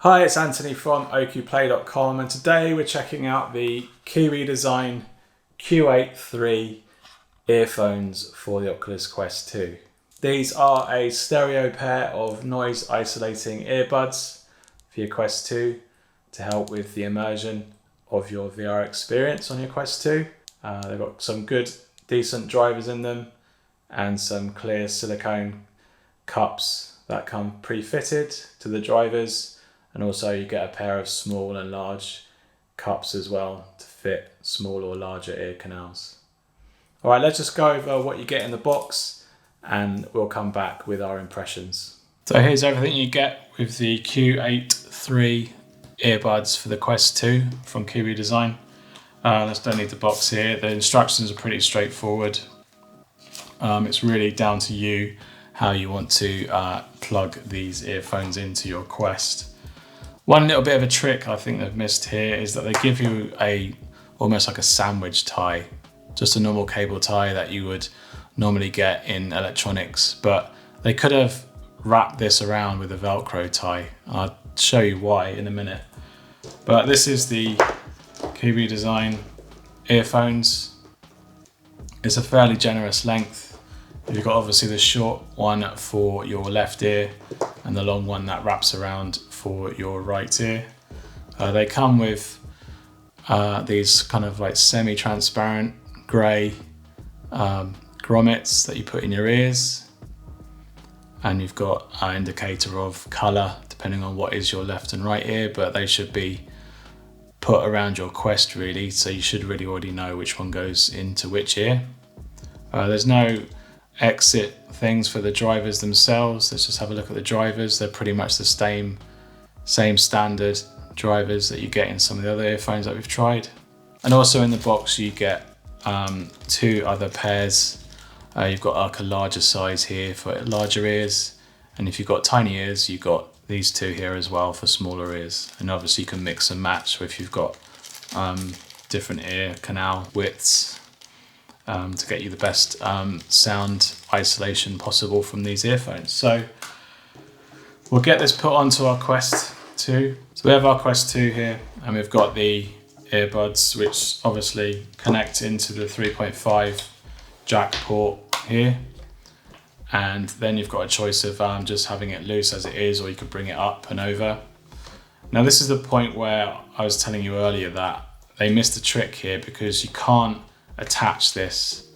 Hi, it's Anthony from ocuplay.com, and today we're checking out the Kiwi Design Q8-3 earphones for the Oculus Quest 2. These are a stereo pair of noise isolating earbuds for your Quest 2 to help with the immersion of your VR experience on your Quest 2. They've got some good, decent drivers in them and some clear silicone cups that come pre-fitted to the drivers. And also you get a pair of small and large cups as well to fit small or larger ear canals. All right, let's just go over what you get in the box and we'll come back with our impressions. So here's everything you get with the Q8-3 earbuds for the Quest 2 from Kiwi Design. Let's don't need the box here. The instructions are pretty straightforward. It's really down to you how you want to plug these earphones into your Quest. One little bit of a trick I think they've missed here is that they give you almost like a sandwich tie, just a normal cable tie that you would normally get in electronics, but they could have wrapped this around with a Velcro tie. I'll show you why in a minute. But this is the Kiwi Design earphones. It's a fairly generous length. You've got obviously the short one for your left ear and the long one that wraps around for your right ear. They come with these kind of like semi-transparent grey grommets that you put in your ears, and you've got an indicator of colour depending on what is your left and right ear, but they should be put around your Quest really, so you should really already know which one goes into which ear. There's no exit things for the drivers themselves. Let's just have a look at the drivers. They're pretty much the same standard drivers that you get in some of the other earphones that we've tried. And also in the box you get two other pairs. You've got like a larger size here for larger ears, and if you've got tiny ears you've got these two here as well for smaller ears. And obviously you can mix and match if you've got different ear canal widths to get you the best sound isolation possible from these earphones. So we'll get this put onto our Quest 2. So we have our Quest 2 here, and we've got the earbuds which obviously connect into the 3.5 jack port here. And then you've got a choice of just having it loose as it is, or you could bring it up and over. Now this is the point where I was telling you earlier that they missed a trick here, because you can't attach this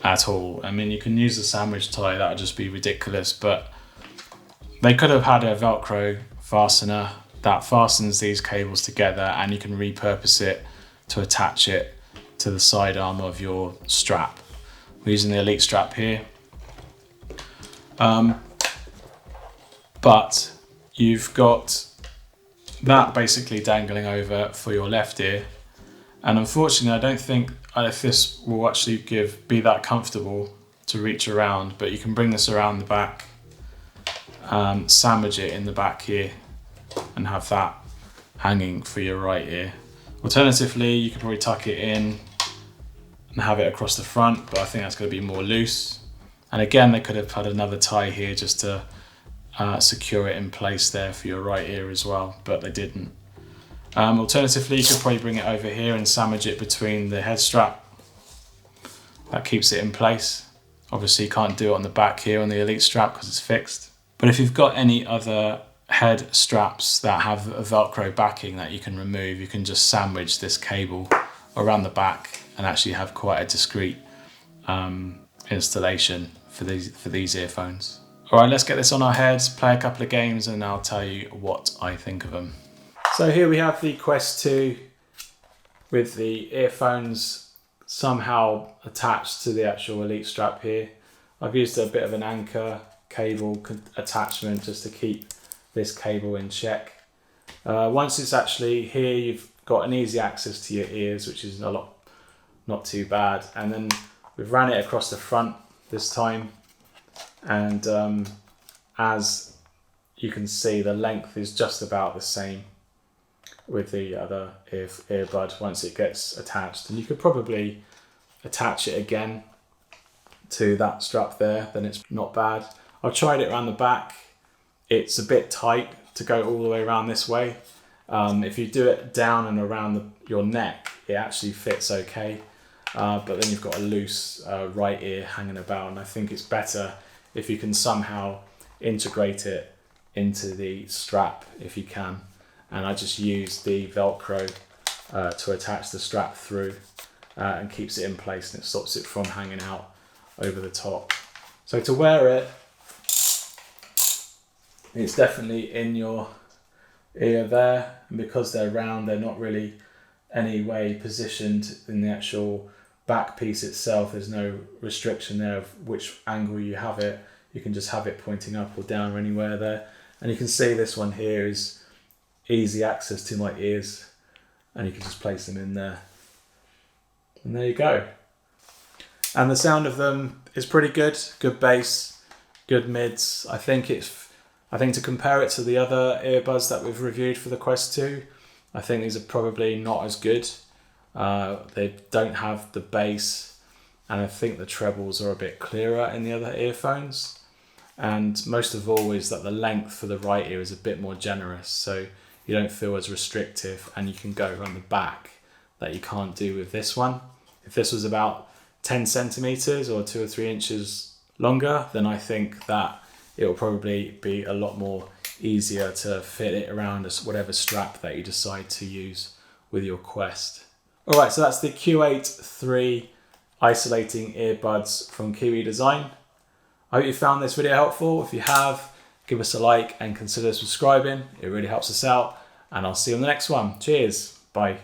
at all. I mean, you can use the sandwich tie, that would just be ridiculous, but they could have had a Velcro fastener that fastens these cables together, and you can repurpose it to attach it to the side arm of your strap. We're using the Elite strap here. But you've got that basically dangling over for your left ear. And unfortunately, I don't think if this will actually be that comfortable to reach around, but you can bring this around the back, sandwich it in the back here, and have that hanging for your right ear. Alternatively, you could probably tuck it in and have it across the front, but I think that's going to be more loose. And again, they could have had another tie here just to secure it in place there for your right ear as well, but they didn't. Alternatively, you could probably bring it over here and sandwich it between the head strap. That keeps it in place. Obviously you can't do it on the back here on the Elite strap because it's fixed. But if you've got any other head straps that have a Velcro backing that you can remove, you can just sandwich this cable around the back and actually have quite a discreet installation for these earphones. All right, let's get this on our heads, play a couple of games, and I'll tell you what I think of them. So here we have the Quest 2 with the earphones somehow attached to the actual Elite strap here. I've used a bit of an anchor cable attachment just to keep this cable in check. Once it's actually here, you've got an easy access to your ears, which is not too bad. And then we've ran it across the front this time, and as you can see, the length is just about the same with the other earbud once it gets attached. And you could probably attach it again to that strap there, then it's not bad. I've tried it around the back it's a bit tight to go all the way around this way. If you do it down and around your neck, it actually fits okay. But then you've got a loose right ear hanging about, and I think it's better if you can somehow integrate it into the strap if you can. And I just use the Velcro to attach the strap through and keeps it in place, and it stops it from hanging out over the top. So to wear it, it's definitely in your ear there, and because they're round, they're not really any way positioned in the actual back piece itself. There's no restriction there of which angle you have it. You can just have it pointing up or down or anywhere there. And you can see this one here is easy access to my ears, and you can just place them in there. And there you go. And the sound of them is pretty good. Good bass, good mids. I think to compare it to the other earbuds that we've reviewed for the Quest 2, I think these are probably not as good. They don't have the bass, and I think the trebles are a bit clearer in the other earphones. And most of all is that the length for the right ear is a bit more generous, so you don't feel as restrictive, and you can go around the back that you can't do with this one. If this was about 10 centimeters or 2 or 3 inches longer, then I think that it will probably be a lot more easier to fit it around whatever strap that you decide to use with your Quest. All right, so that's the Q8-3 isolating earbuds from Kiwi Design. I hope you found this video helpful. If you have, give us a like and consider subscribing. It really helps us out, and I'll see you on the next one. Cheers. Bye.